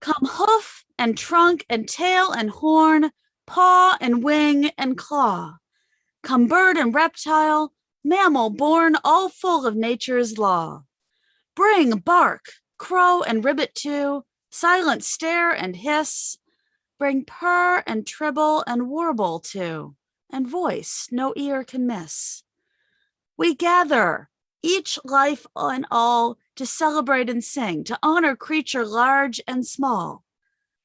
Come hoof and trunk and tail and horn, paw and wing and claw. Come bird and reptile, mammal born, all full of nature's law. Bring bark, crow and ribbit too, silent stare and hiss. Bring purr and tribble and warble too, and voice no ear can miss. We gather, each life and all, to celebrate and sing, to honor creature large and small.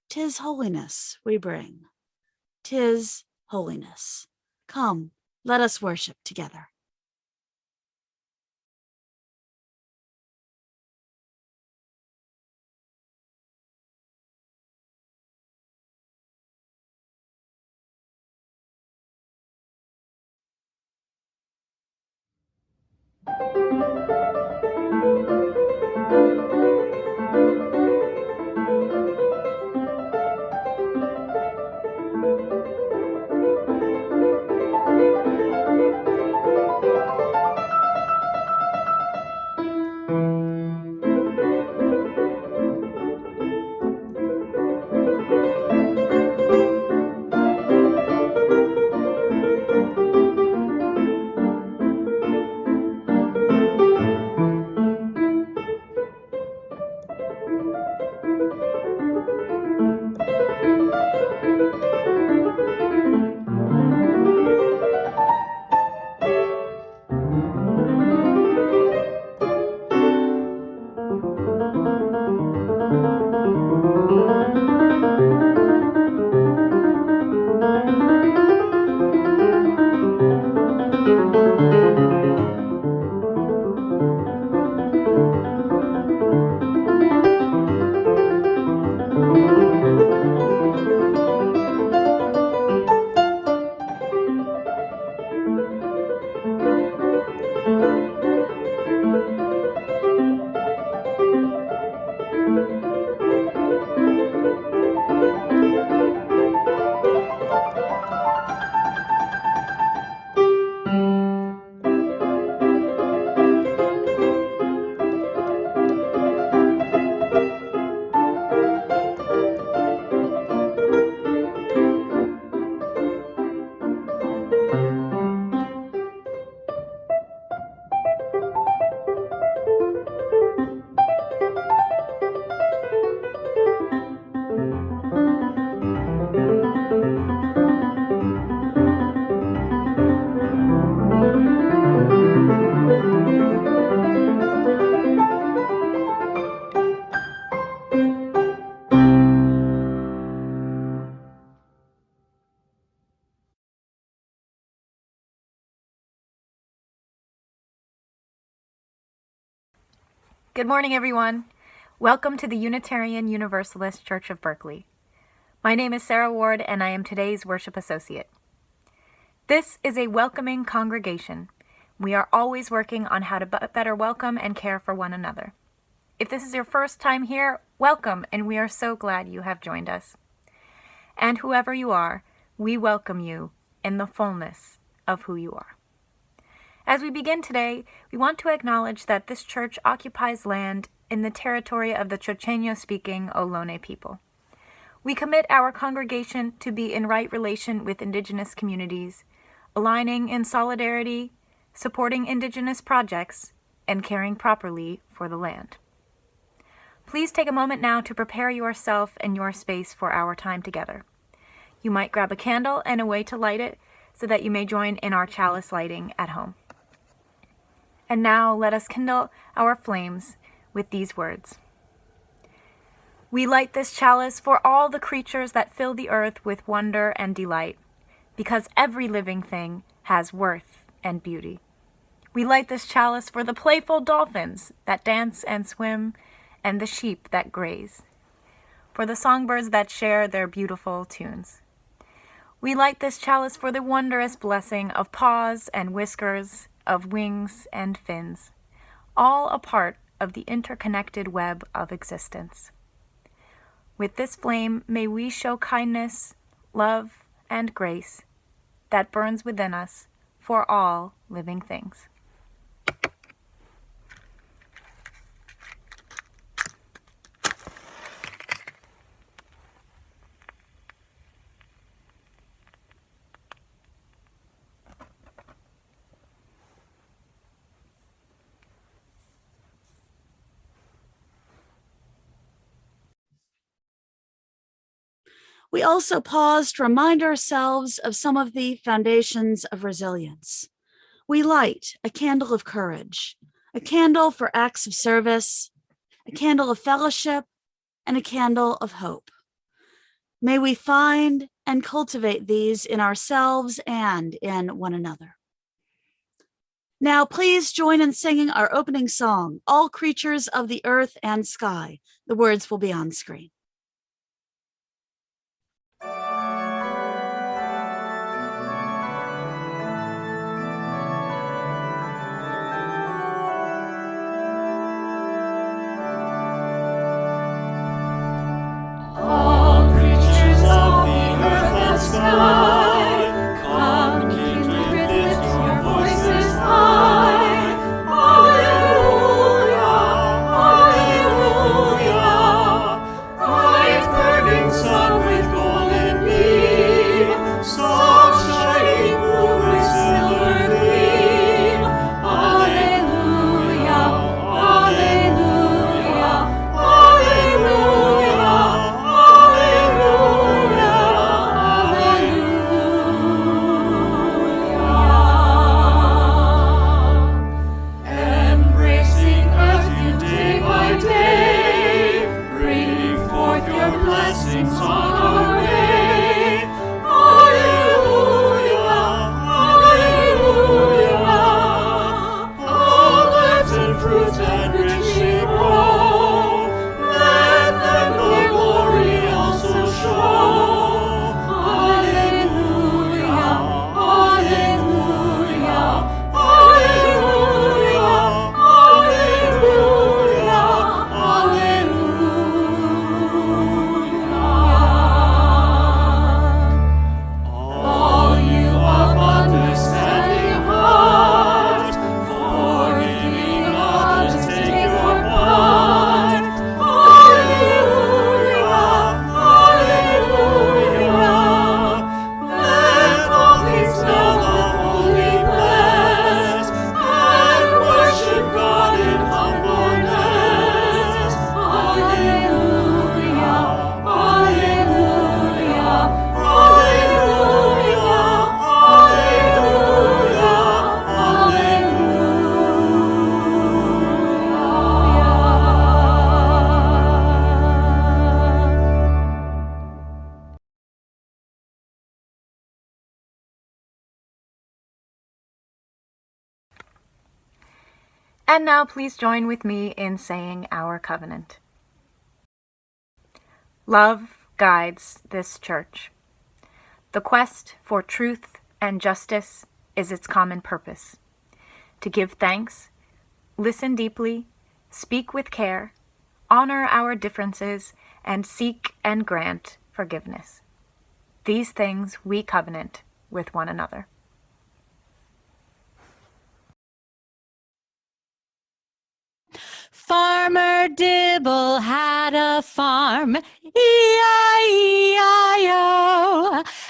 'Tis holiness we bring. 'Tis holiness. Come, let us worship together. Good morning, everyone. Welcome to the Unitarian Universalist Church of Berkeley. My name is Sarah Ward, and I am today's worship associate. This is a welcoming congregation. We are always working on how to better welcome and care for one another. If this is your first time here, welcome, and we are so glad you have joined us. And whoever you are, we welcome you in the fullness of who you are. As we begin today, we want to acknowledge that this church occupies land in the territory of the Chochenyo-speaking Ohlone people. We commit our congregation to be in right relation with Indigenous communities, aligning in solidarity, supporting Indigenous projects, and caring properly for the land. Please take a moment now to prepare yourself and your space for our time together. You might grab a candle and a way to light it so that you may join in our chalice lighting at home. And now let us kindle our flames with these words. We light this chalice for all the creatures that fill the earth with wonder and delight, because every living thing has worth and beauty. We light this chalice for the playful dolphins that dance and swim, and the sheep that graze, for the songbirds that share their beautiful tunes. We light this chalice for the wondrous blessing of paws and whiskers, of wings and fins, all a part of the interconnected web of existence. With this flame, may we show kindness, love, and grace that burns within us for all living things. We also pause to remind ourselves of some of the foundations of resilience. We light a candle of courage, a candle for acts of service, a candle of fellowship, and a candle of hope. May we find and cultivate these in ourselves and in one another. Now, please join in singing our opening song, All Creatures of the Earth and Sky. The words will be on screen. All creatures of the earth and sky, come kindred, lift your voices high. Alleluia, alleluia. Bright burning sun with golden beam, soft shining moon with silver gleam. Alleluia, alleluia, alleluia. Embracing earth you day by day, bringing forth your blessings on our way. Alleluia, alleluia. All plants and fruits that richly grow, let them their glory also show. Alleluia, alleluia, alleluia, alleluia, alleluia. All you of understanding heart, forgiving others, take your part. Alleluia, alleluia. Let all things know the Holy bless, and worship God in humbleness. Alleluia, alleluia, alleluia, alleluia, alleluia. And now please join with me in saying our covenant. Love guides this church. The quest for truth and justice is its common purpose. To give thanks, listen deeply, speak with care, honor our differences, and seek and grant forgiveness. These things we covenant with one another. Farmer Dibble had a farm, E-I-E-I-O.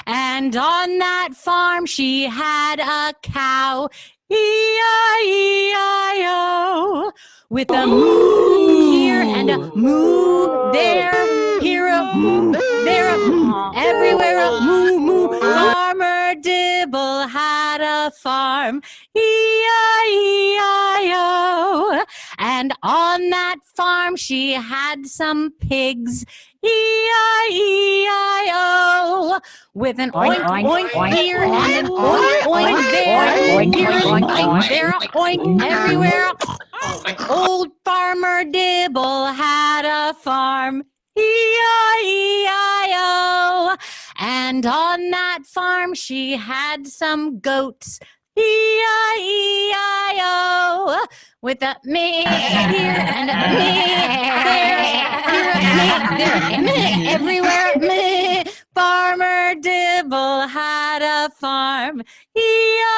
And on that farm she had a cow, E-I-E-I-O. With a moo here and a moo there, here a moo, there a moo, everywhere a moo moo. Farmer Dibble had a farm, E-I-E-I-O. And on that farm she had some pigs, E-I-E-I-O. With an oink, oink, oink here and an oink, oink there, here a oink, there a oink, everywhere. Old Farmer Dibble had a farm, E-I-E-I-O. And on that farm she had some goats, E-I-E-I-O. With a me here and a me there, here a me, there a me, everywhere a me. Farmer Dibble had a farm, E-I-E-I-O.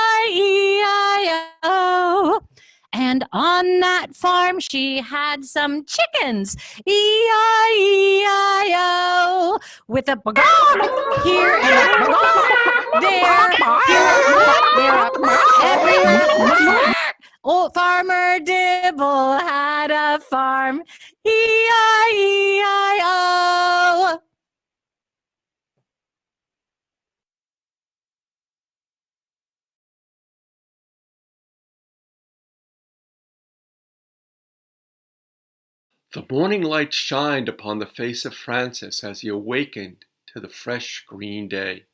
And on that farm she had some chickens, E-I-E-I-O. With a here and a there, here, there, everywhere. Old Farmer Dibble had a farm, E-I-E-I-O. The morning light shined upon the face of Francis as he awakened to the fresh green day.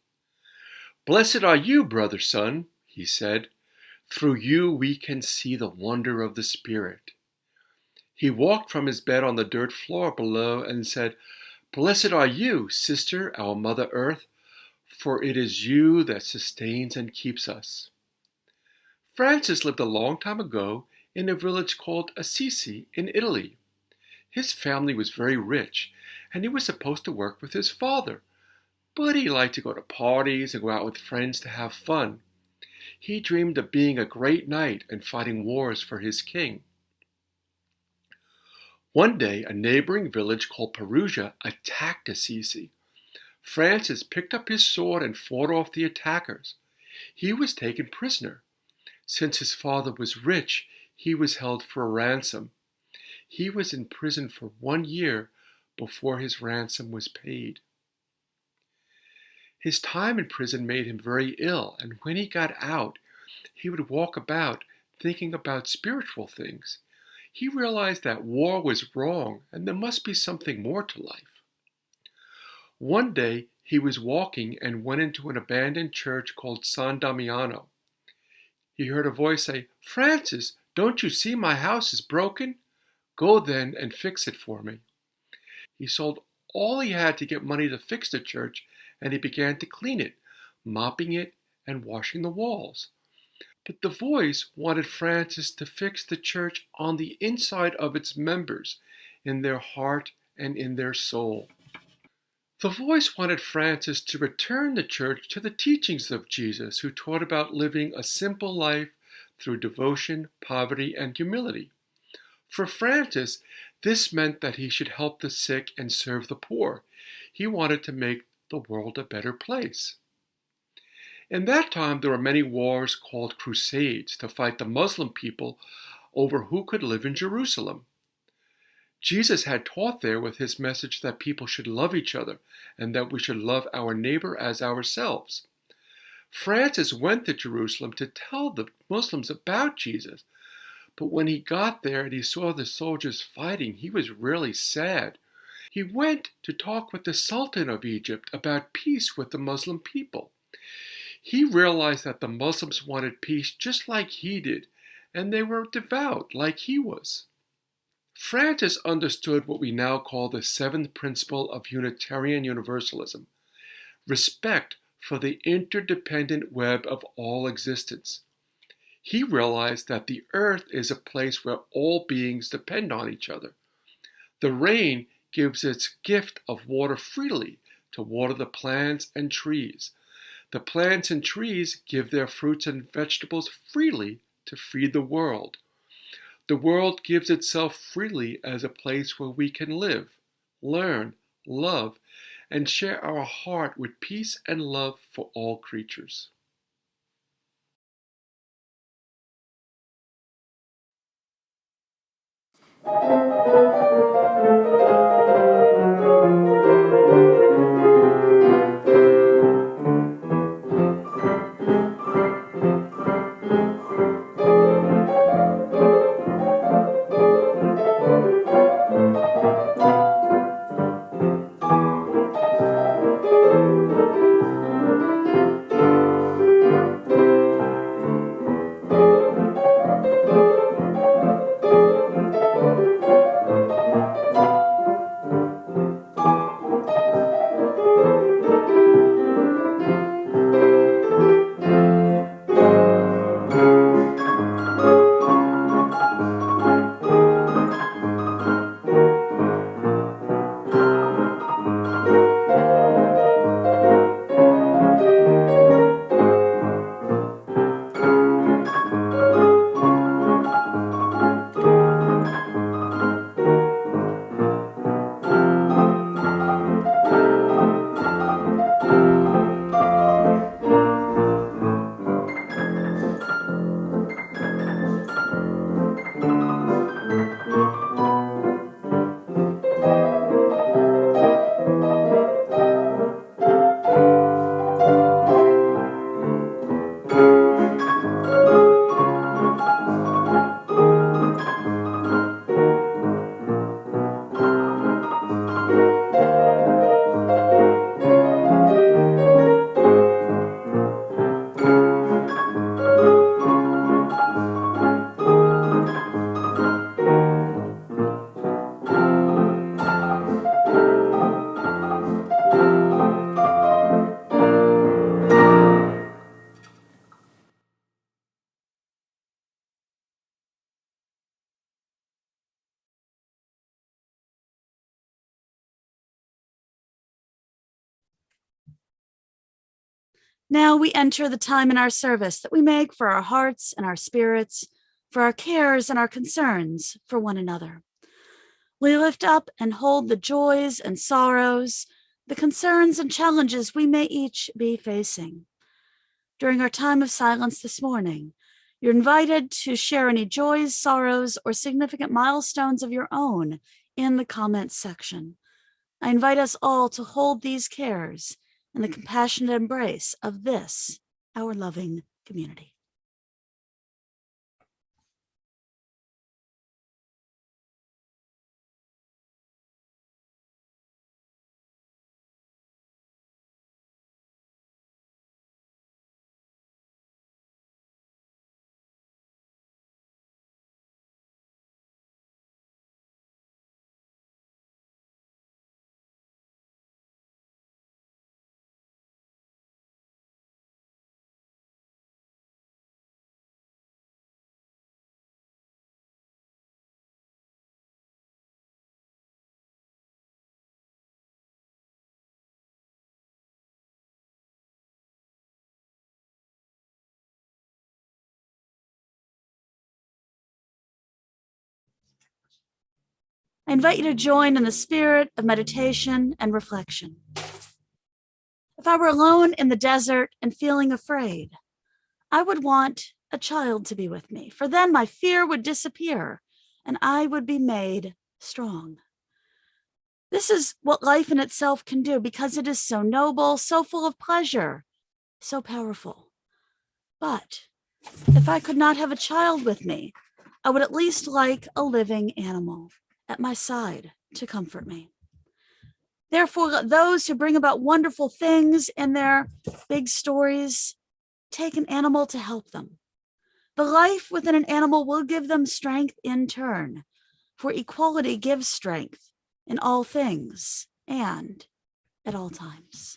"Blessed are you, brother sun," he said. "Through you we can see the wonder of the Spirit." He walked from his bed on the dirt floor below and said, "Blessed are you, sister, our Mother Earth, for it is you that sustains and keeps us." Francis lived a long time ago in a village called Assisi in Italy. His family was very rich, and he was supposed to work with his father, but he liked to go to parties and go out with friends to have fun. He dreamed of being a great knight and fighting wars for his king. One day, a neighboring village called Perugia attacked Assisi. Francis picked up his sword and fought off the attackers. He was taken prisoner. Since his father was rich, he was held for a ransom. He was in prison for 1 year before his ransom was paid. His time in prison made him very ill, and when he got out, he would walk about thinking about spiritual things. He realized that war was wrong and there must be something more to life. One day, he was walking and went into an abandoned church called San Damiano. He heard a voice say, "Francis, don't you see my house is broken? Go then and fix it for me." He sold all he had to get money to fix the church, and he began to clean it, mopping it and washing the walls. But the voice wanted Francis to fix the church on the inside of its members, in their heart and in their soul. The voice wanted Francis to return the church to the teachings of Jesus, who taught about living a simple life through devotion, poverty, and humility. For Francis, this meant that he should help the sick and serve the poor. He wanted to make the world a better place. In that time, there were many wars called crusades to fight the Muslim people over who could live in Jerusalem. Jesus had taught there with his message that people should love each other and that we should love our neighbor as ourselves. Francis went to Jerusalem to tell the Muslims about Jesus, but when he got there and he saw the soldiers fighting, he was really sad. He went to talk with the Sultan of Egypt about peace with the Muslim people. He realized that the Muslims wanted peace just like he did, and they were devout like he was. Francis understood what we now call the seventh principle of Unitarian Universalism: respect for the interdependent web of all existence. He realized that the earth is a place where all beings depend on each other. The rain gives its gift of water freely to water the plants and trees. The plants and trees give their fruits and vegetables freely to feed the world. The world gives itself freely as a place where we can live, learn, love, and share our heart with peace and love for all creatures. Now we enter the time in our service that we make for our hearts and our spirits, for our cares and our concerns for one another. We lift up and hold the joys and sorrows, the concerns and challenges we may each be facing. During our time of silence this morning, you're invited to share any joys, sorrows, or significant milestones of your own in the comments section. I invite us all to hold these cares in the compassionate embrace of this, our loving community. I invite you to join in the spirit of meditation and reflection. If I were alone in the desert and feeling afraid, I would want a child to be with me, for then my fear would disappear and I would be made strong. This is what life in itself can do because it is so noble, so full of pleasure, so powerful. But if I could not have a child with me, I would at least like a living animal at my side to comfort me. Therefore, let those who bring about wonderful things in their big stories take an animal to help them. The life within an animal will give them strength in turn, for equality gives strength in all things and at all times.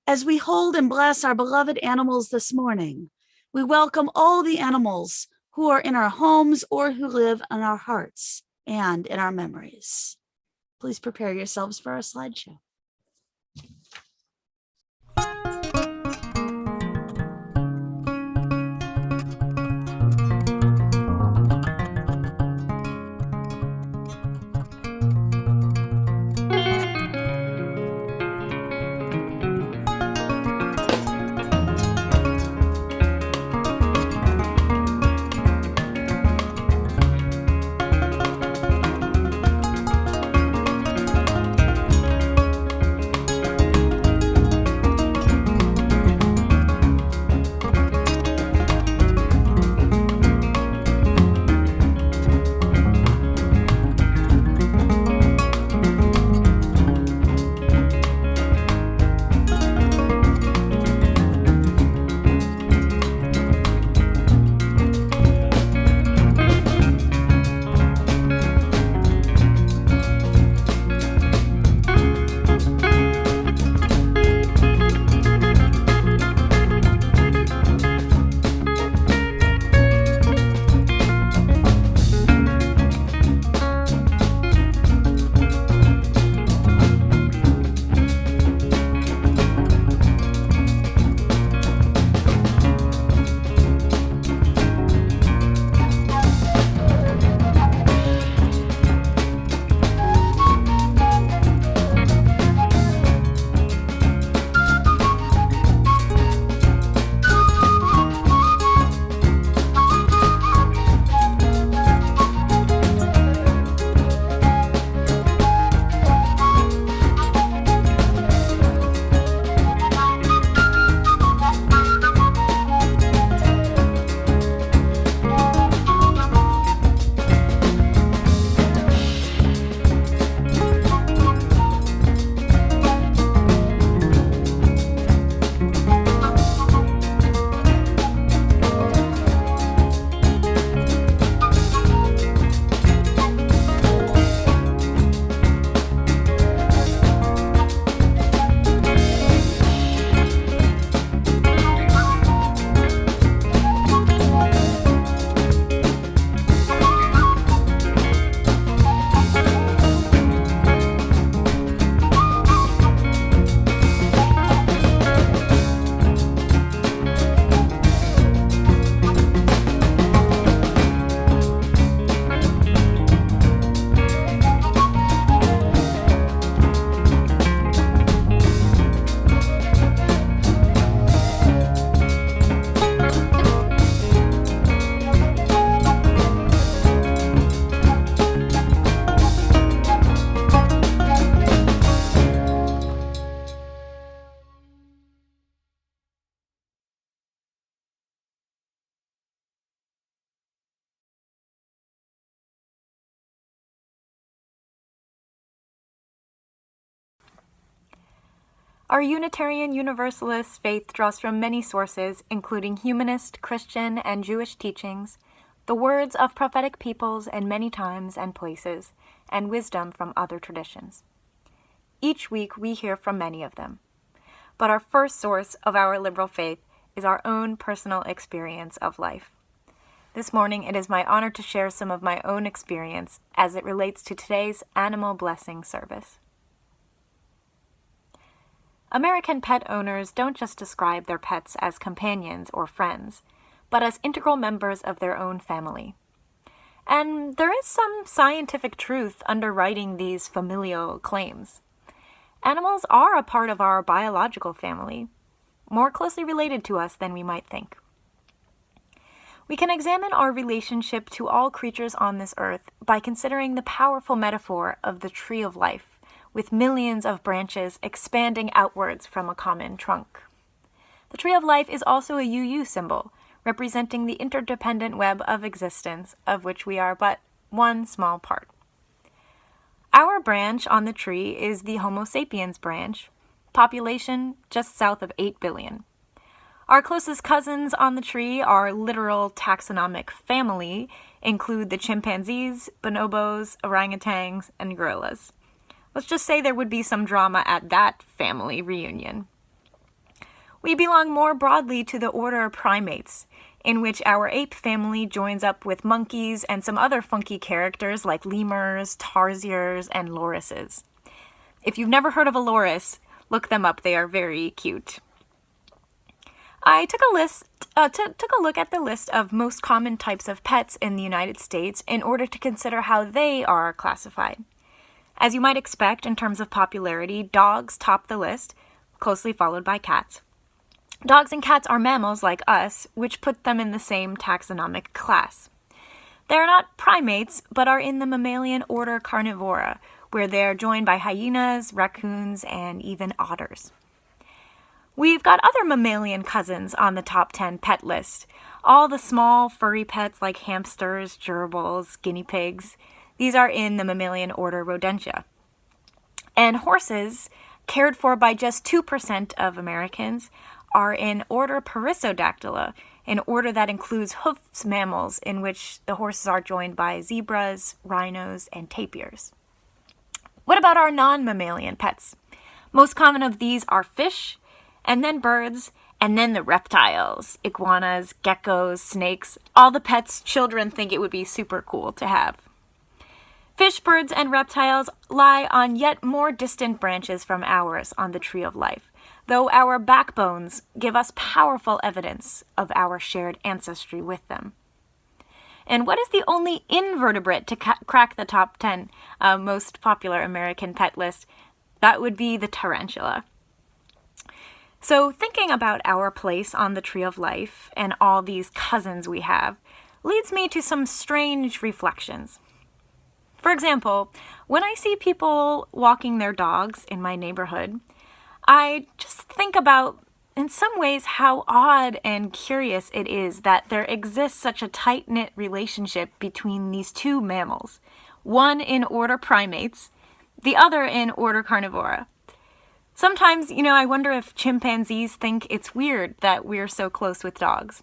As we hold and bless our beloved animals this morning, we welcome all the animals who are in our homes or who live in our hearts and in our memories. Please prepare yourselves for our slideshow. Our Unitarian Universalist faith draws from many sources, including humanist, Christian, and Jewish teachings, the words of prophetic peoples in many times and places, and wisdom from other traditions. Each week we hear from many of them. But our first source of our liberal faith is our own personal experience of life. This morning it is my honor to share some of my own experience as it relates to today's animal blessing service. American pet owners don't just describe their pets as companions or friends, but as integral members of their own family. And there is some scientific truth underwriting these familial claims. Animals are a part of our biological family, more closely related to us than we might think. We can examine our relationship to all creatures on this earth by considering the powerful metaphor of the tree of life, with millions of branches expanding outwards from a common trunk. The tree of life is also a UU symbol, representing the interdependent web of existence of which we are but one small part. Our branch on the tree is the Homo sapiens branch, population just south of 8 billion. Our closest cousins on the tree, our literal taxonomic family, include the chimpanzees, bonobos, orangutans, and gorillas. Let's just say there would be some drama at that family reunion. We belong more broadly to the order primates, in which our ape family joins up with monkeys and some other funky characters like lemurs, tarsiers, and lorises. If you've never heard of a loris, look them up. They are very cute. I took a look at the list of most common types of pets in the United States in order to consider how they are classified. As you might expect in terms of popularity, dogs top the list, closely followed by cats. Dogs and cats are mammals like us, which put them in the same taxonomic class. They are not primates, but are in the mammalian order Carnivora, where they are joined by hyenas, raccoons, and even otters. We've got other mammalian cousins on the top 10 pet list, all the small furry pets like hamsters, gerbils, guinea pigs. These are in the mammalian order Rodentia. And horses, cared for by just 2% of Americans, are in order Perissodactyla, an order that includes hoofed mammals in which the horses are joined by zebras, rhinos, and tapirs. What about our non-mammalian pets? Most common of these are fish, and then birds, and then the reptiles, iguanas, geckos, snakes, all the pets children think it would be super cool to have. Fish, birds, and reptiles lie on yet more distant branches from ours on the tree of life, though our backbones give us powerful evidence of our shared ancestry with them. And what is the only invertebrate to crack the top 10 most popular American pet list? That would be the tarantula. So thinking about our place on the tree of life and all these cousins we have leads me to some strange reflections. For example, when I see people walking their dogs in my neighborhood, I just think about, in some ways, how odd and curious it is that there exists such a tight-knit relationship between these two mammals, one in order primates, the other in order Carnivora. Sometimes, I wonder if chimpanzees think it's weird that we're so close with dogs.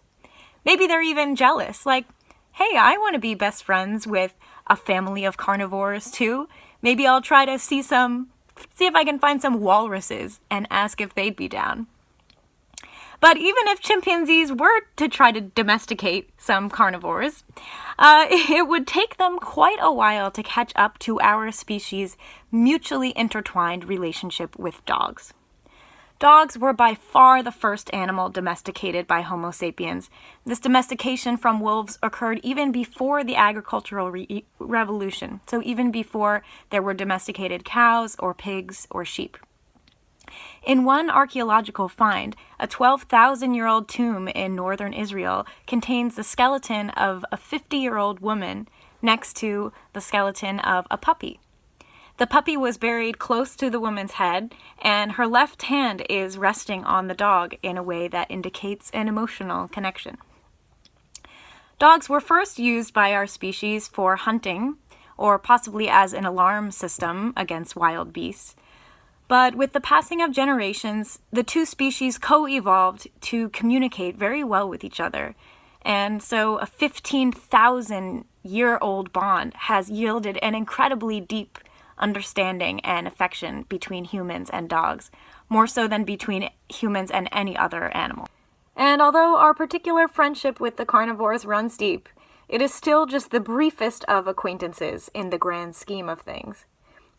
Maybe they're even jealous, like, hey, I want to be best friends with a family of carnivores too. Maybe I'll try to see if I can find some walruses and ask if they'd be down. But even if chimpanzees were to try to domesticate some carnivores, it would take them quite a while to catch up to our species' mutually intertwined relationship with dogs. Dogs were by far the first animal domesticated by Homo sapiens. This domestication from wolves occurred even before the agricultural revolution, so even before there were domesticated cows or pigs or sheep. In one archaeological find, a 12,000-year-old tomb in northern Israel contains the skeleton of a 50-year-old woman next to the skeleton of a puppy. The puppy was buried close to the woman's head, and her left hand is resting on the dog in a way that indicates an emotional connection. Dogs were first used by our species for hunting, or possibly as an alarm system against wild beasts. But with the passing of generations, the two species co-evolved to communicate very well with each other. And so a 15,000-year-old bond has yielded an incredibly deep understanding and affection between humans and dogs, more so than between humans and any other animal. And although our particular friendship with the carnivores runs deep, it is still just the briefest of acquaintances in the grand scheme of things.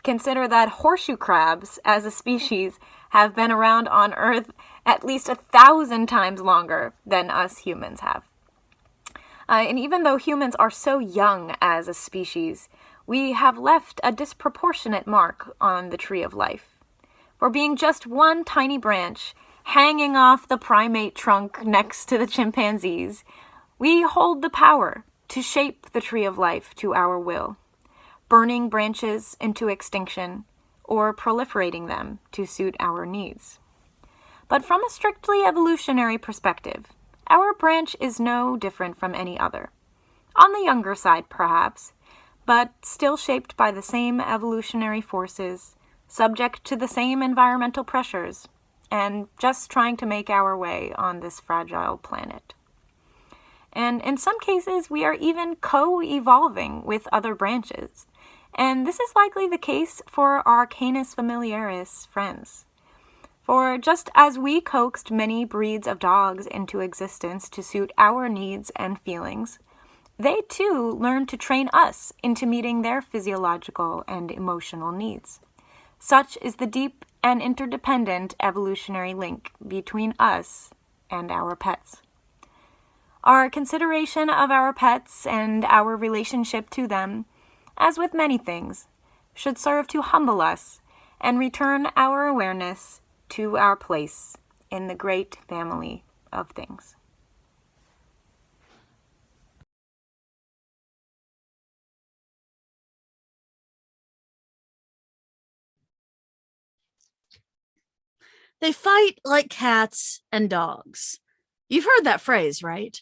Consider that horseshoe crabs, as a species, have been around on Earth at least 1,000 times longer than us humans have. And even though humans are so young as a species, we have left a disproportionate mark on the tree of life. For being just one tiny branch hanging off the primate trunk next to the chimpanzees, we hold the power to shape the tree of life to our will, burning branches into extinction or proliferating them to suit our needs. But from a strictly evolutionary perspective, our branch is no different from any other. On the younger side, perhaps, but still shaped by the same evolutionary forces, subject to the same environmental pressures, and just trying to make our way on this fragile planet. And in some cases, we are even co-evolving with other branches. And this is likely the case for our Canis familiaris friends. For just as we coaxed many breeds of dogs into existence to suit our needs and feelings, they too learned to train us into meeting their physiological and emotional needs. Such is the deep and interdependent evolutionary link between us and our pets. Our consideration of our pets and our relationship to them, as with many things, should serve to humble us and return our awareness to our place in the great family of things. They fight like cats and dogs. You've heard that phrase, right?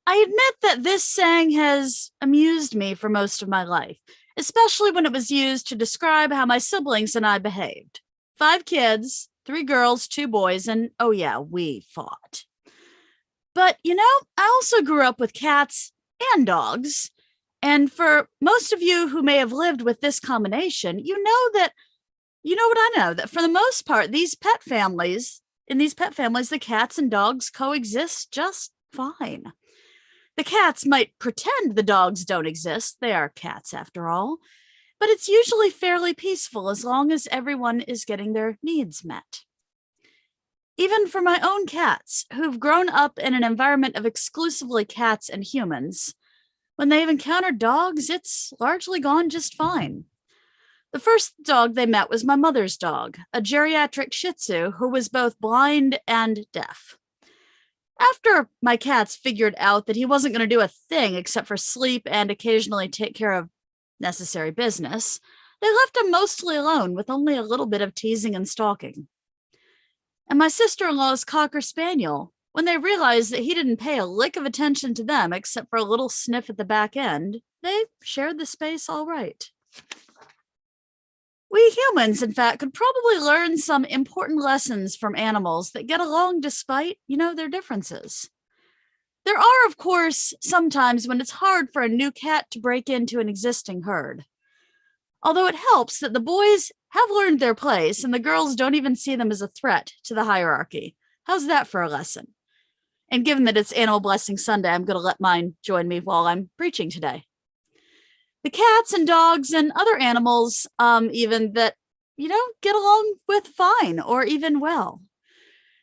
I admit that this saying has amused me for most of my life, especially when it was used to describe how my siblings and I behaved. 5 kids, 3 girls, 2 boys, and oh yeah, we fought. But, I also grew up with cats and dogs. And for most of you who may have lived with this combination, you know what I know, that for the most part, in these pet families, the cats and dogs coexist just fine. The cats might pretend the dogs don't exist. They are cats after all. But it's usually fairly peaceful as long as everyone is getting their needs met. Even for my own cats, who've grown up in an environment of exclusively cats and humans, when they've encountered dogs, it's largely gone just fine. The first dog they met was my mother's dog, a geriatric Shih Tzu who was both blind and deaf. After my cats figured out that he wasn't going to do a thing except for sleep and occasionally take care of necessary business, they left him mostly alone with only a little bit of teasing and stalking. And my sister-in-law's Cocker Spaniel, when they realized that he didn't pay a lick of attention to them except for a little sniff at the back end, they shared the space all right. We humans, in fact, could probably learn some important lessons from animals that get along despite, their differences. There are, of course, some times when it's hard for a new cat to break into an existing herd. Although it helps that the boys have learned their place and the girls don't even see them as a threat to the hierarchy. How's that for a lesson? And given that it's Animal Blessing Sunday, I'm going to let mine join me while I'm preaching today. The cats and dogs and other animals, even that, get along with fine or even well.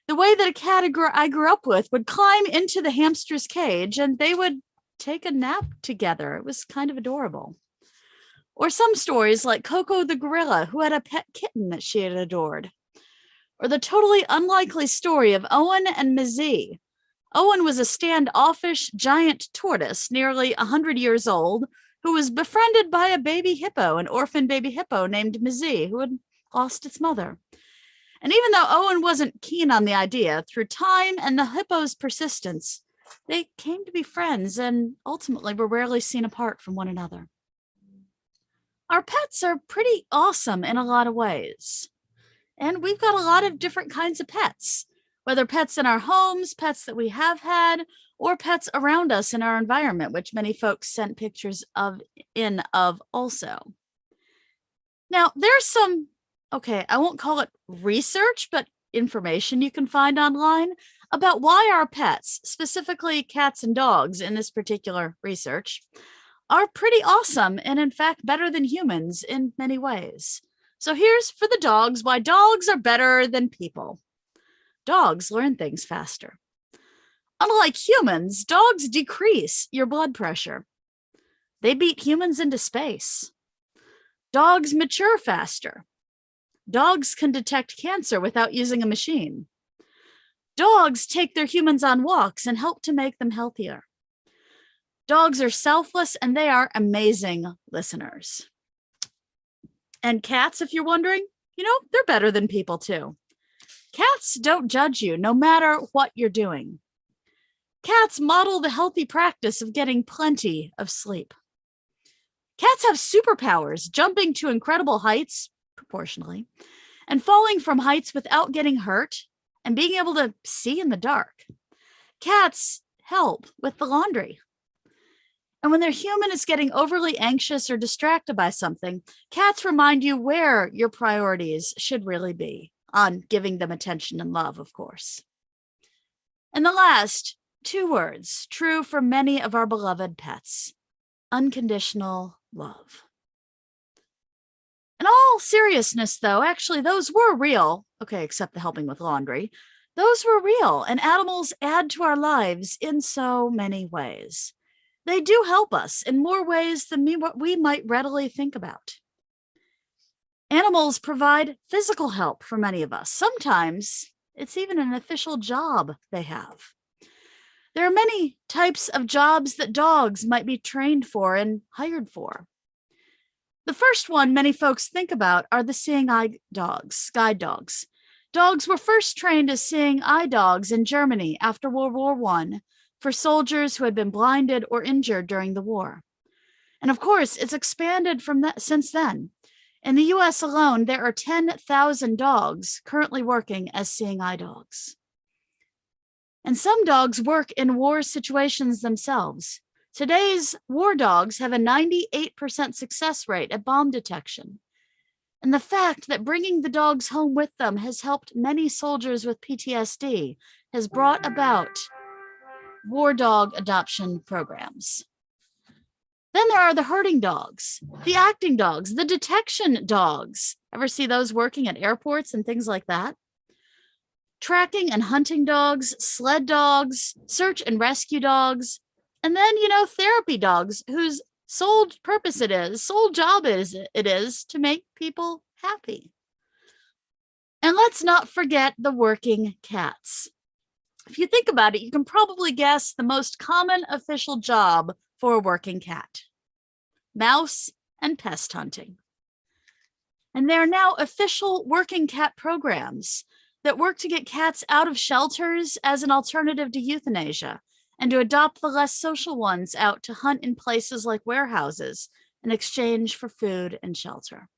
The way that a cat I grew up with would climb into the hamster's cage and they would take a nap together. It was kind of adorable. Or some stories like Coco the gorilla, who had a pet kitten that she had adored. Or the totally unlikely story of Owen and Mizzy. Owen was a standoffish giant tortoise, nearly 100 years old, who was befriended by a baby hippo, an orphan baby hippo named Mizzy, who had lost its mother. And even though Owen wasn't keen on the idea, through time and the hippo's persistence, they came to be friends and ultimately were rarely seen apart from one another. Our pets are pretty awesome in a lot of ways. And we've got a lot of different kinds of pets, whether pets in our homes, pets that we have had, or pets around us in our environment, which many folks sent pictures of also. Now, there's some, I won't call it research, but information you can find online about why our pets, specifically cats and dogs in this particular research, are pretty awesome and in fact better than humans in many ways. So here's for the dogs why dogs are better than people. Dogs learn things faster. Unlike humans, dogs decrease your blood pressure. They beat humans into space. Dogs mature faster. Dogs can detect cancer without using a machine. Dogs take their humans on walks and help to make them healthier. Dogs are selfless and they are amazing listeners. And cats, if you're wondering, they're better than people too. Cats don't judge you no matter what you're doing. Cats model the healthy practice of getting plenty of sleep. Cats have superpowers, jumping to incredible heights, proportionally, and falling from heights without getting hurt, and being able to see in the dark. Cats help with the laundry. And when their human is getting overly anxious or distracted by something, cats remind you where your priorities should really be, on giving them attention and love, of course. And the last, 2 words, true for many of our beloved pets: unconditional love. In all seriousness, though, actually, those were real. Except the helping with laundry. Those were real, and animals add to our lives in so many ways. They do help us in more ways than we might readily think about. Animals provide physical help for many of us. Sometimes it's even an official job they have. There are many types of jobs that dogs might be trained for and hired for. The first one many folks think about are the seeing eye dogs, guide dogs. Dogs were first trained as seeing eye dogs in Germany after World War I for soldiers who had been blinded or injured during the war. And of course, it's expanded from that since then. In the US alone, there are 10,000 dogs currently working as seeing eye dogs. And some dogs work in war situations themselves. Today's war dogs have a 98% success rate at bomb detection. And the fact that bringing the dogs home with them has helped many soldiers with PTSD has brought about war dog adoption programs. Then there are the herding dogs, the acting dogs, the detection dogs. Ever see those working at airports and things like that? Tracking and hunting dogs, sled dogs, search and rescue dogs, and then, therapy dogs whose sole job it is to make people happy. And let's not forget the working cats. If you think about it, you can probably guess the most common official job for a working cat: mouse and pest hunting. And there are now official working cat programs that work to get cats out of shelters as an alternative to euthanasia, and to adopt the less social ones out to hunt in places like warehouses in exchange for food and shelter.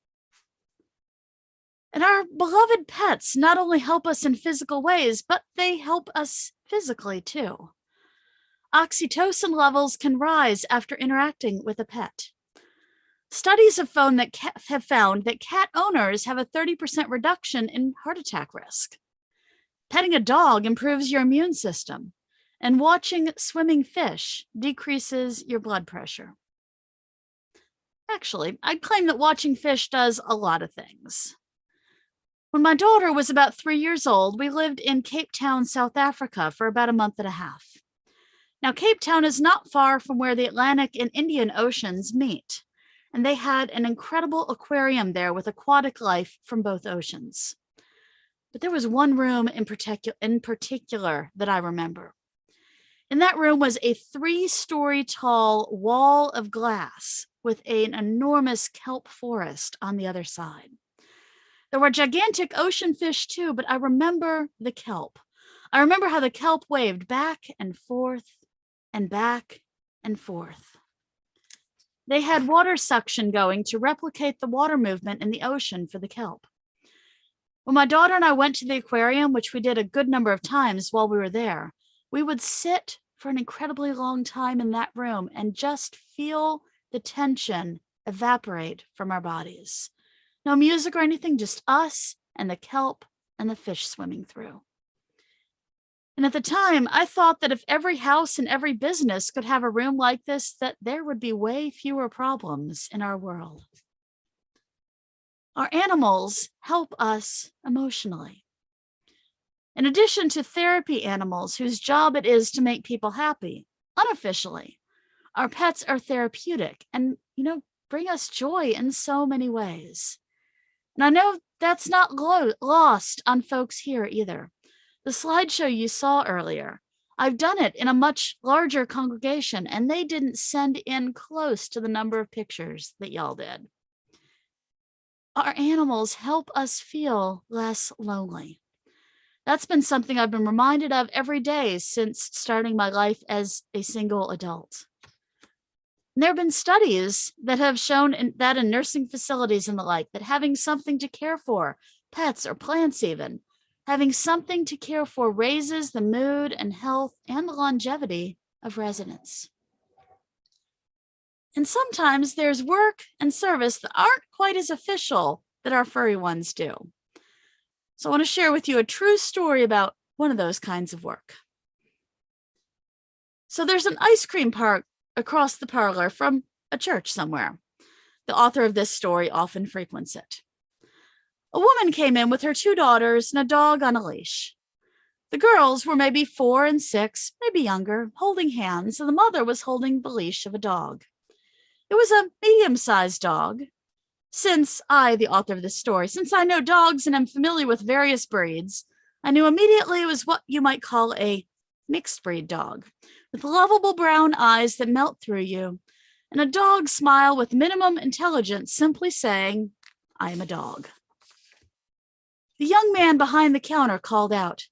And our beloved pets not only help us in physical ways, but they help us physically too. Oxytocin levels can rise after interacting with a pet. Studies have found that cat owners have a 30% reduction in heart attack risk. Petting a dog improves your immune system, and watching swimming fish decreases your blood pressure. Actually, I'd claim that watching fish does a lot of things. When my daughter was about 3 years old, we lived in Cape Town, South Africa for about a month and a half. Now, Cape Town is not far from where the Atlantic and Indian Oceans meet, and they had an incredible aquarium there with aquatic life from both oceans. But there was one room in particular that I remember. In that room was a 3-story tall wall of glass with an enormous kelp forest on the other side. There were gigantic ocean fish too, but I remember the kelp. I remember how the kelp waved back and forth and back and forth. They had water suction going to replicate the water movement in the ocean for the kelp. When my daughter and I went to the aquarium, which we did a good number of times while we were there, we would sit for an incredibly long time in that room and just feel the tension evaporate from our bodies. No music or anything, just us and the kelp and the fish swimming through. And at the time, I thought that if every house and every business could have a room like this, that there would be way fewer problems in our world. Our animals help us emotionally. In addition to therapy animals whose job it is to make people happy, unofficially, our pets are therapeutic and, bring us joy in so many ways. And I know that's not lost on folks here either. The slideshow you saw earlier, I've done it in a much larger congregation, and they didn't send in close to the number of pictures that y'all did. Our animals help us feel less lonely. That's been something I've been reminded of every day since starting my life as a single adult. And there have been studies that have shown that in nursing facilities and the like, that having something to care for, pets or plants even, having something to care for raises the mood and health and the longevity of residents. And sometimes there's work and service that aren't quite as official that our furry ones do. So I want to share with you a true story about one of those kinds of work. So there's an ice cream park across the parlor from a church somewhere. The author of this story often frequents it. A woman came in with her 2 daughters and a dog on a leash. The girls were maybe 4 and 6, maybe younger, holding hands, and the mother was holding the leash of a dog. It was a medium-sized dog. Since I, the author of this story, since I know dogs and am familiar with various breeds, I knew immediately it was what you might call a mixed breed dog, with lovable brown eyes that melt through you, and a dog smile with minimum intelligence simply saying, "I am a dog." The young man behind the counter called out,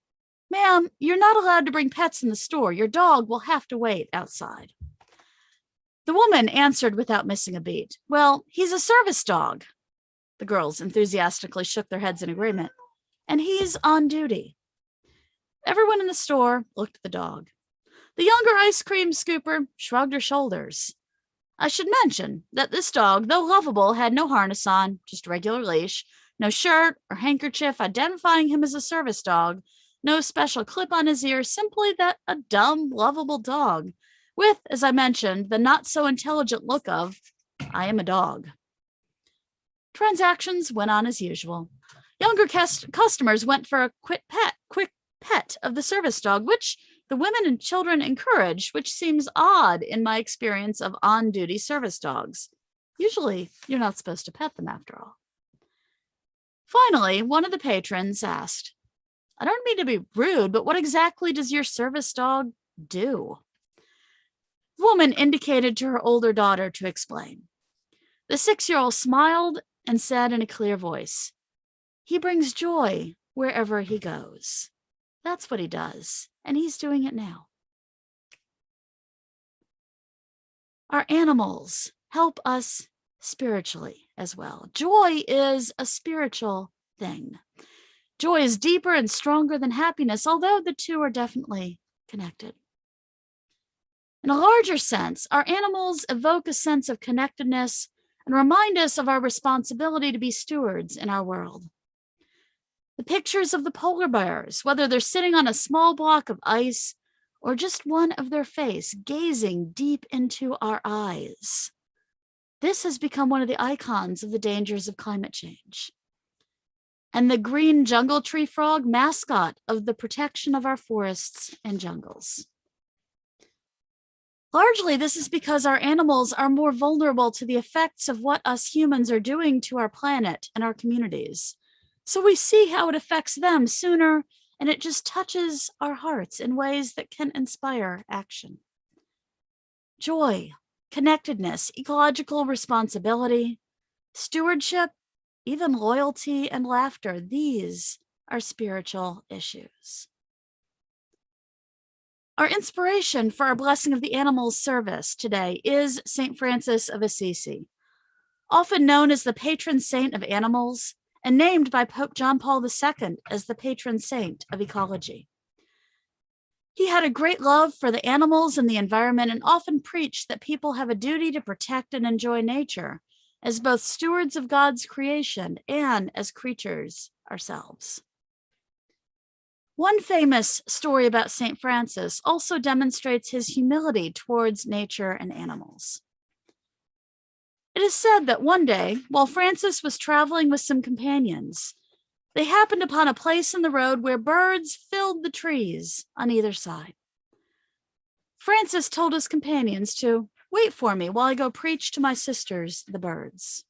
"Ma'am, you're not allowed to bring pets in the store. Your dog will have to wait outside." The woman answered without missing a beat, "Well, he's a service dog." The girls enthusiastically shook their heads in agreement. "And he's on duty." Everyone in the store looked at the dog. The younger ice cream scooper shrugged her shoulders. I should mention that this dog, though lovable, had no harness on, just a regular leash, no shirt or handkerchief identifying him as a service dog, no special clip on his ear, simply that a dumb, lovable dog with, as I mentioned, the not-so-intelligent look of, "I am a dog." Transactions went on as usual. Younger customers went for a quick pet of the service dog, which the women and children encouraged, which seems odd in my experience of on-duty service dogs. Usually, you're not supposed to pet them after all. Finally, one of the patrons asked, "I don't mean to be rude, but what exactly does your service dog do?" The woman indicated to her older daughter to explain. The 6-year-old smiled and said in a clear voice, "He brings joy wherever he goes. That's what he does, and he's doing it now." Our animals help us spiritually as well. Joy is a spiritual thing. Joy is deeper and stronger than happiness, although the two are definitely connected. In a larger sense, our animals evoke a sense of connectedness and remind us of our responsibility to be stewards in our world. The pictures of the polar bears, whether they're sitting on a small block of ice or just one of their face gazing deep into our eyes. This has become one of the icons of the dangers of climate change. And the green jungle tree frog, mascot of the protection of our forests and jungles. Largely, this is because our animals are more vulnerable to the effects of what us humans are doing to our planet and our communities. So we see how it affects them sooner, and it just touches our hearts in ways that can inspire action. Joy, connectedness, ecological responsibility, stewardship, even loyalty and laughter, these are spiritual issues. Our inspiration for our Blessing of the Animals service today is St. Francis of Assisi, often known as the patron saint of animals and named by Pope John Paul II as the patron saint of ecology. He had a great love for the animals and the environment and often preached that people have a duty to protect and enjoy nature as both stewards of God's creation and as creatures ourselves. One famous story about St. Francis also demonstrates his humility towards nature and animals. It is said that one day, while Francis was traveling with some companions, they happened upon a place in the road where birds filled the trees on either side. Francis told his companions to wait for me while I go preach to my sisters, the birds.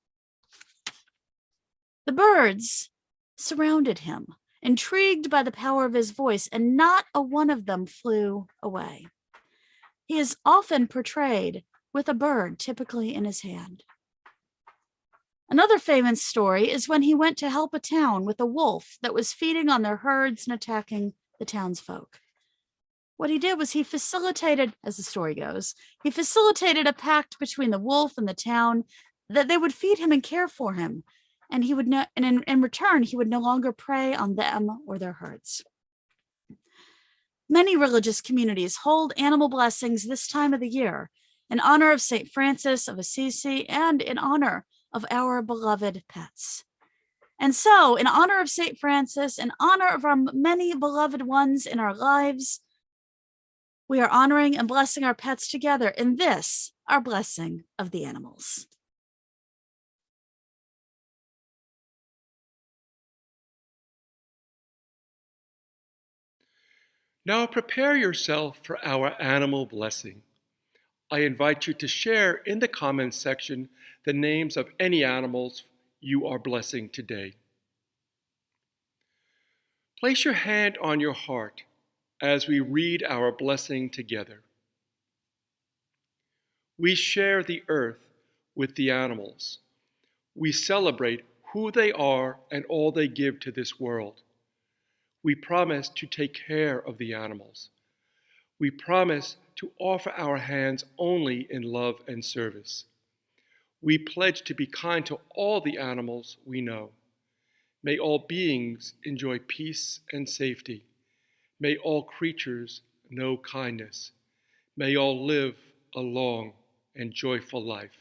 The birds surrounded him, intrigued by the power of his voice, and not a one of them flew away. He is often portrayed with a bird typically in his hand. Another famous story is when he went to help a town with a wolf that was feeding on their herds and attacking the townsfolk. What he did was he facilitated, as the story goes, he facilitated a pact between the wolf and the town that they would feed him and care for him, and he would and in return, he would no longer prey on them or their herds. Many religious communities hold animal blessings this time of the year in honor of St. Francis of Assisi and in honor of our beloved pets. And so, in honor of St. Francis, in honor of our many beloved ones in our lives, we are honoring and blessing our pets together in this, our blessing of the animals. Now prepare yourself for our animal blessing. I invite you to share in the comments section the names of any animals you are blessing today. Place your hand on your heart as we read our blessing together. We share the earth with the animals. We celebrate who they are and all they give to this world. We promise to take care of the animals. We promise to offer our hands only in love and service. We pledge to be kind to all the animals we know. May all beings enjoy peace and safety. May all creatures know kindness. May all live a long and joyful life.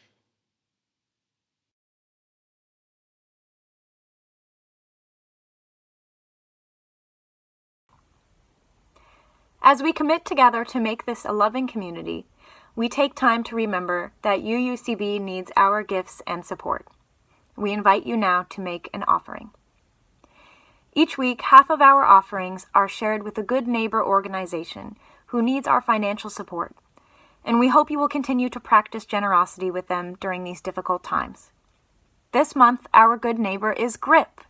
As we commit together to make this a loving community, we take time to remember that UUCB needs our gifts and support. We invite you now to make an offering. Each week, half of our offerings are shared with a good neighbor organization who needs our financial support, and we hope you will continue to practice generosity with them during these difficult times. This month, our good neighbor is GRIP.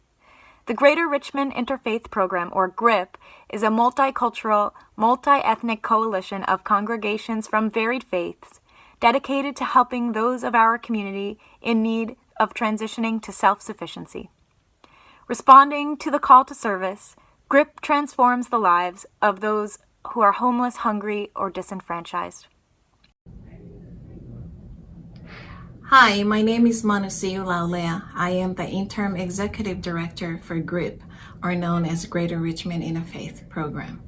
The Greater Richmond Interfaith Program, or GRIP, is a multicultural, multi-ethnic coalition of congregations from varied faiths dedicated to helping those of our community in need of transitioning to self-sufficiency. Responding to the call to service, GRIP transforms the lives of those who are homeless, hungry, or disenfranchised. Hi, my name is Manusiu Laulea. I am the Interim Executive Director for GRIP, or known as Greater Richmond Interfaith Program.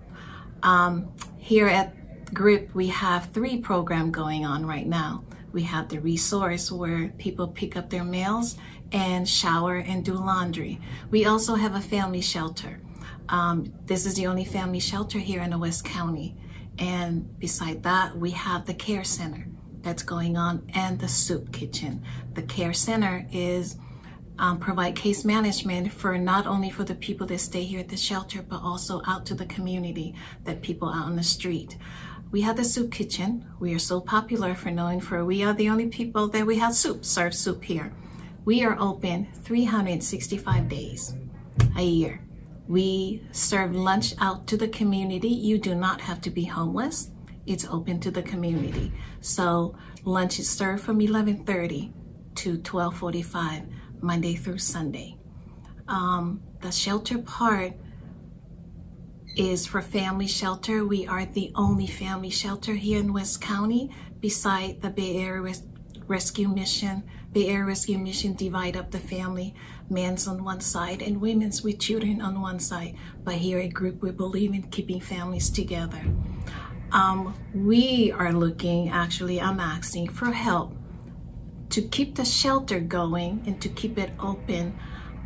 Here at GRIP, we have 3 programs going on right now. We have the resource where people pick up their mails and shower and do laundry. We also have a family shelter. This is the only family shelter here in the West County. And beside that, we have the care center that's going on and the soup kitchen. The care center is provide case management for not only for the people that stay here at the shelter, but also out to the community, that people out on the street. We have the soup kitchen. We are so popular for knowing we are the only people that we have serve soup here. We are open 365 days a year. We serve lunch out to the community. You do not have to be homeless. It's open to the community. So lunch is served from 11:30 to 12:45, Monday through Sunday. The shelter part is for family shelter. We are the only family shelter here in West County beside the Bay Area Rescue Mission, Bay Area Rescue Mission divide up the family, men's on one side and women's with children on one side. But here at Group, we believe in keeping families together. We are looking, actually, I'm asking for help to keep the shelter going and to keep it open.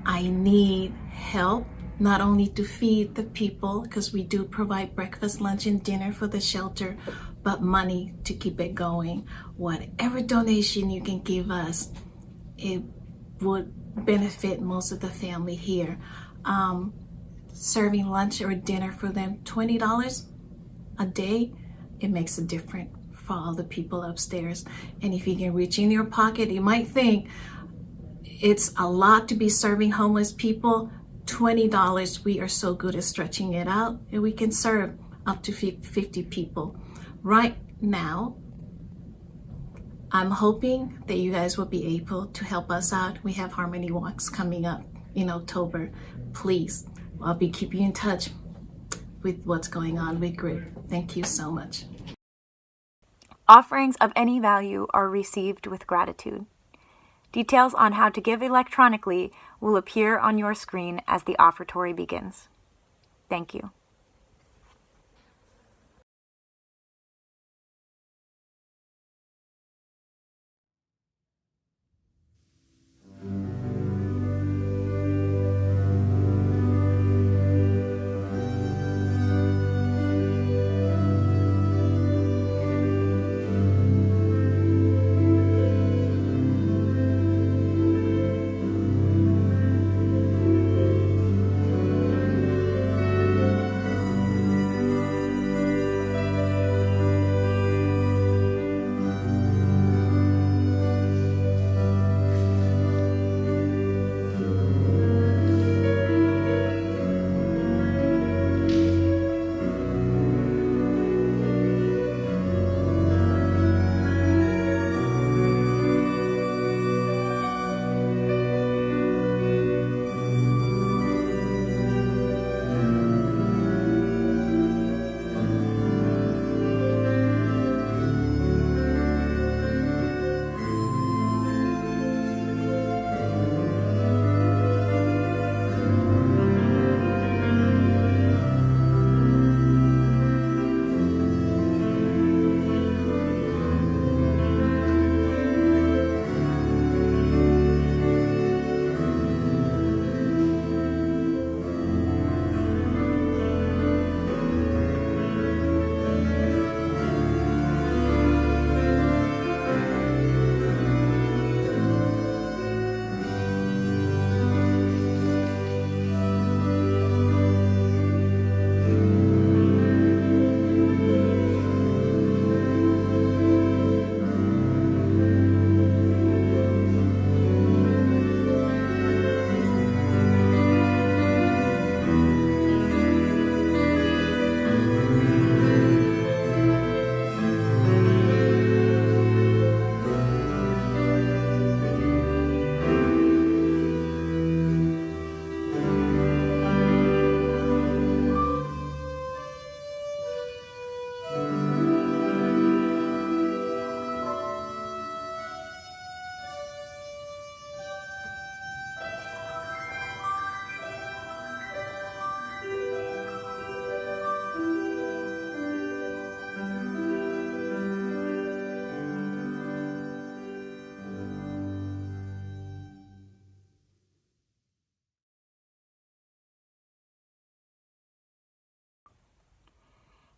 I need help, not only to feed the people, because we do provide breakfast, lunch, and dinner for the shelter, but money to keep it going. Whatever donation you can give us, it would benefit most of the family here. Serving lunch or dinner for them, $20 a day, it makes a difference for all the people upstairs. And if you can reach in your pocket, you might think it's a lot to be serving homeless people. $20, we are so good at stretching it out, and we can serve up to 50 people. Right now, I'm hoping that you guys will be able to help us out. We have Harmony Walks coming up in October. Please, I'll be keeping in touch with what's going on with Group. Thank you so much. Offerings of any value are received with gratitude. Details on how to give electronically will appear on your screen as the offertory begins. Thank you.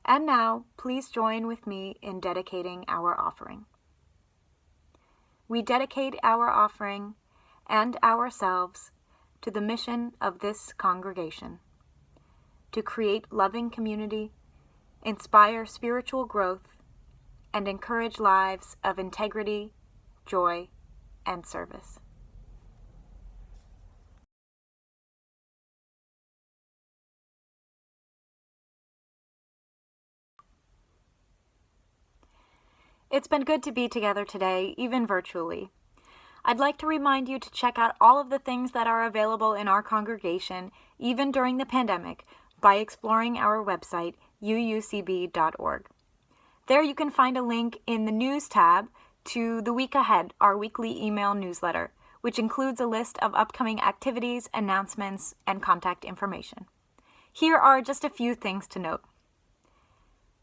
And now, please join with me in dedicating our offering. We dedicate our offering and ourselves to the mission of this congregation, to create loving community, inspire spiritual growth, and encourage lives of integrity, joy, and service. It's been good to be together today, even virtually. I'd like to remind you to check out all of the things that are available in our congregation, even during the pandemic, by exploring our website, uucb.org. There you can find a link in the News tab to The Week Ahead, our weekly email newsletter, which includes a list of upcoming activities, announcements, and contact information. Here are just a few things to note.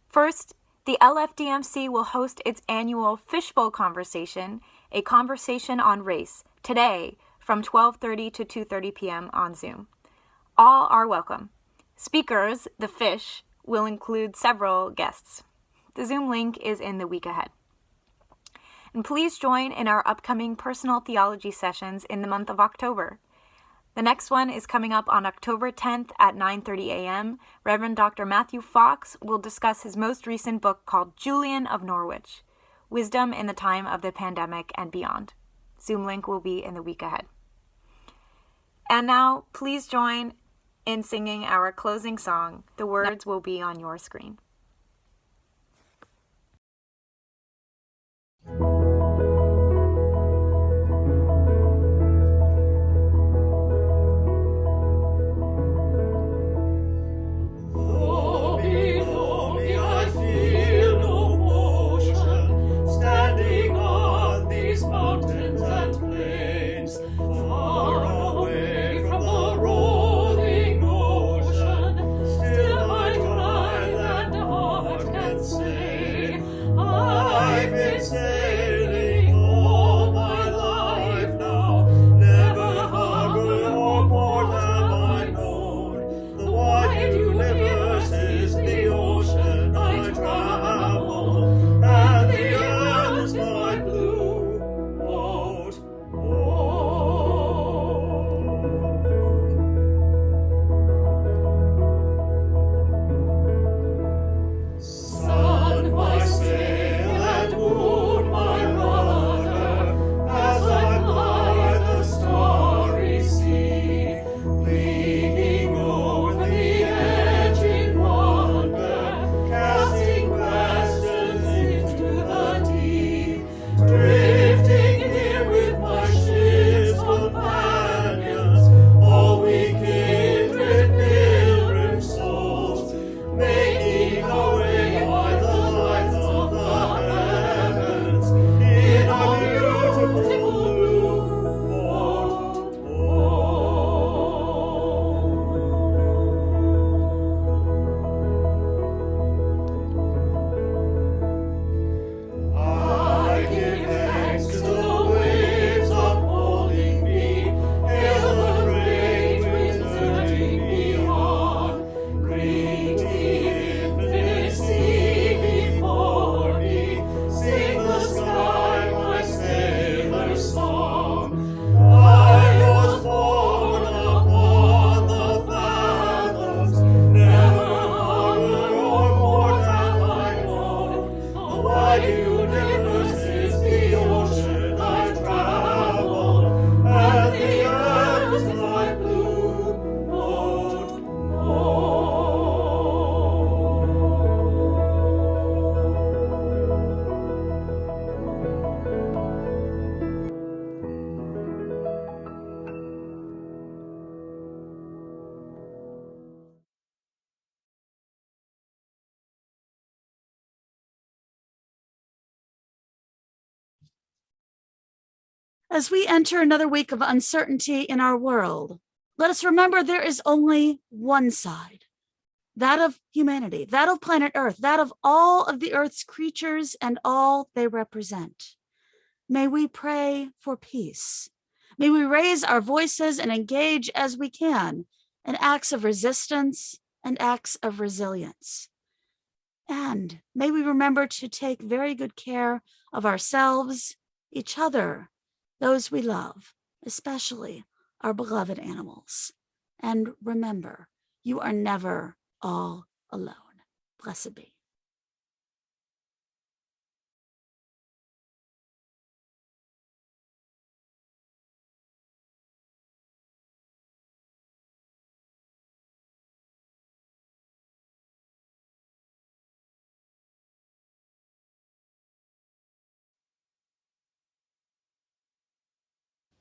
First, the LFDMC will host its annual Fishbowl Conversation, a conversation on race, today from 12:30 to 2:30 p.m. on Zoom. All are welcome. Speakers, the Fish, will include several guests. The Zoom link is in The Week Ahead. And please join in our upcoming personal theology sessions in the month of October. The next one is coming up on October 10th at 9:30 a.m. Reverend Dr. Matthew Fox will discuss his most recent book called Julian of Norwich, Wisdom in the Time of the Pandemic and Beyond. Zoom link will be in The Week Ahead. And now, please join in singing our closing song. The words will be on your screen. Mountains and plains, far away from the rolling ocean, still my mind and heart can say, I've been sailing all my life now, never harbor or port have I known. The wide universe is the ocean I travel, and the earth is my blue boat home. Sun, my sail, and moon, my rudder, as I ply the starry sea, leaning over the edge in wonder, casting questions into the deep, drifting here with my ship's companions, all we kindred pilgrim souls, making our way by the lights of the heavens in our beautiful blue boat home. I give thanks to the waves upholding me, hail the great winds urging me on, greet the infinite sea before me, sing the sky my sailor's song. I was born upon the fathoms, never harbor or port have I known. The wide universe is the ocean I travel, and the earth is my blue boat home. As we enter another week of uncertainty in our world, let us remember there is only one side, that of humanity, that of planet Earth, that of all of the Earth's creatures and all they represent. May we pray for peace. May we raise our voices and engage as we can in acts of resistance and acts of resilience. And may we remember to take very good care of ourselves, each other, those we love, especially our beloved animals. And remember, you are never all alone. Blessed be.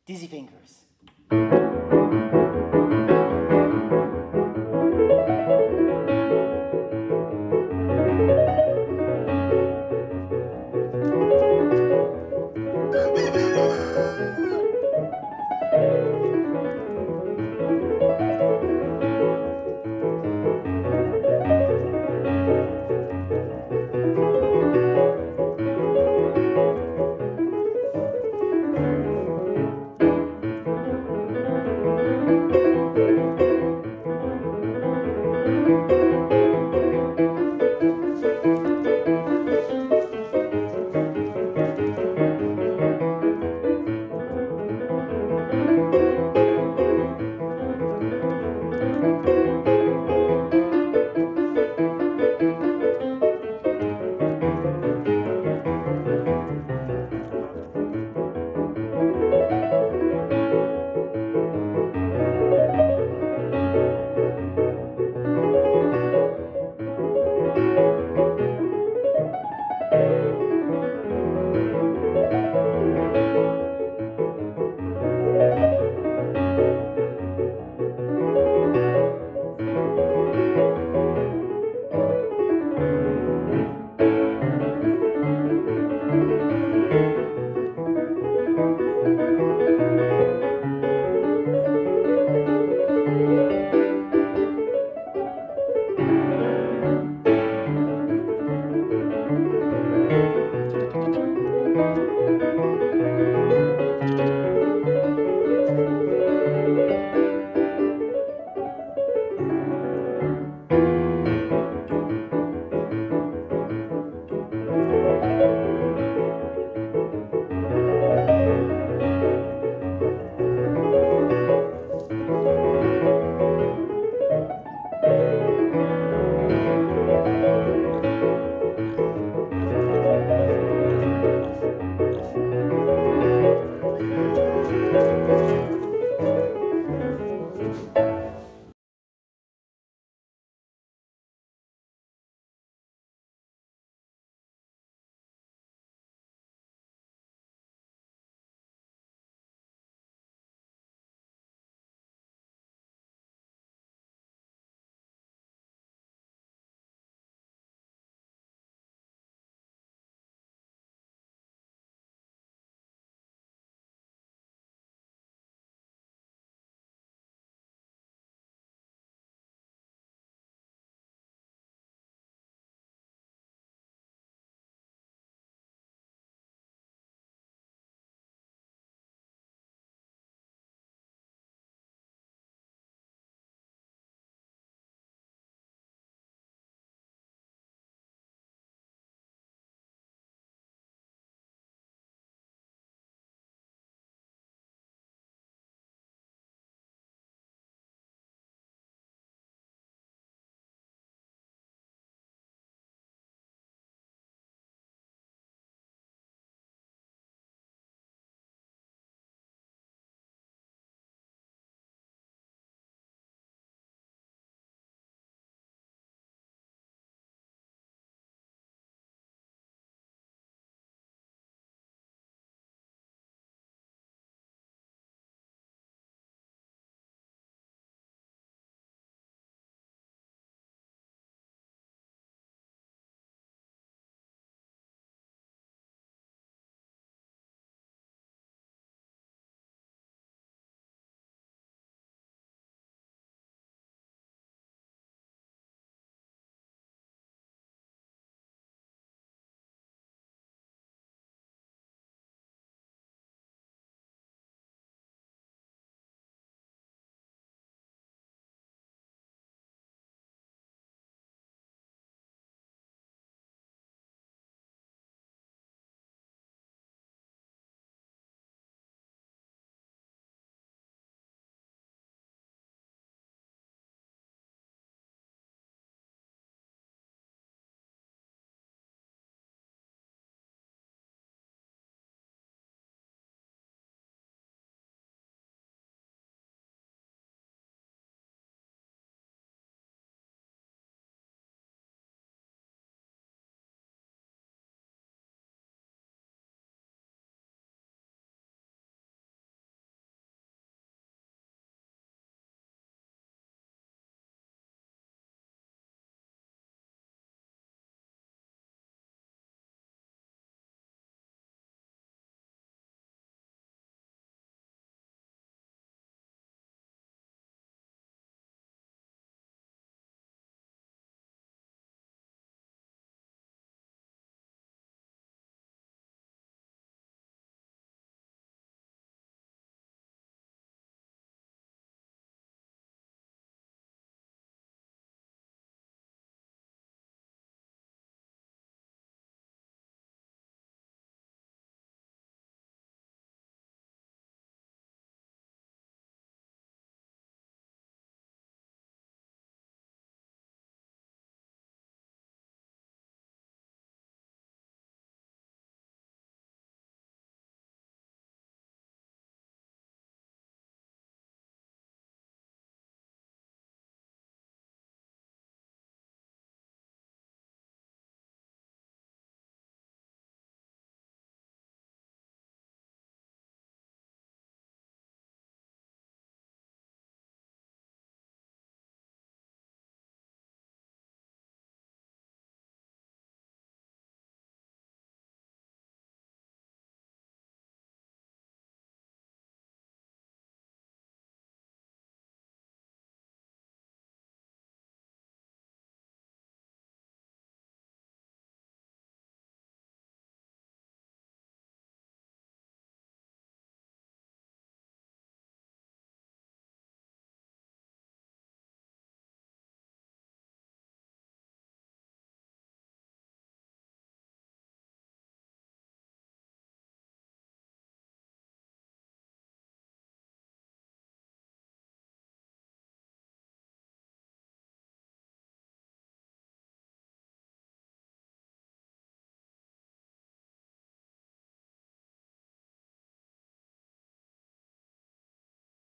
Dizzy fingers.